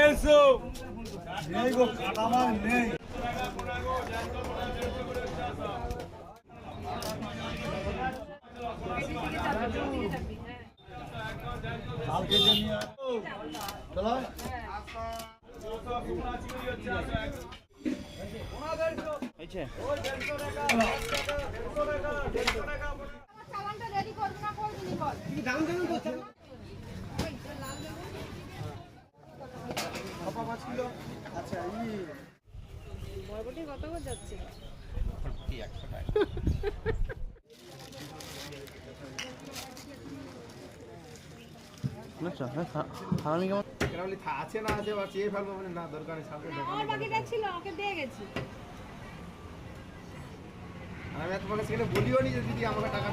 এসো নেই গো কাটামাল নেই কালকে নিয়ে চলো হয়েছে চালানটা রেডি করবি না করবি বল কি দাম দেবেন তো কত 5 কিলো আচ্ছা এই বরবটি কত করে যাচ্ছে কি 100 টাকা আচ্ছা হারামি কেমন কেরালি আছে না আছে বা চেয়ে ফেলবো মানে না দরকার নেই সামনে আমার বাকিটা ছিল ওকে দিয়ে গেছি আমি তোমাকে সেখানে বলিও নি যে দিদি আমাকে টাকা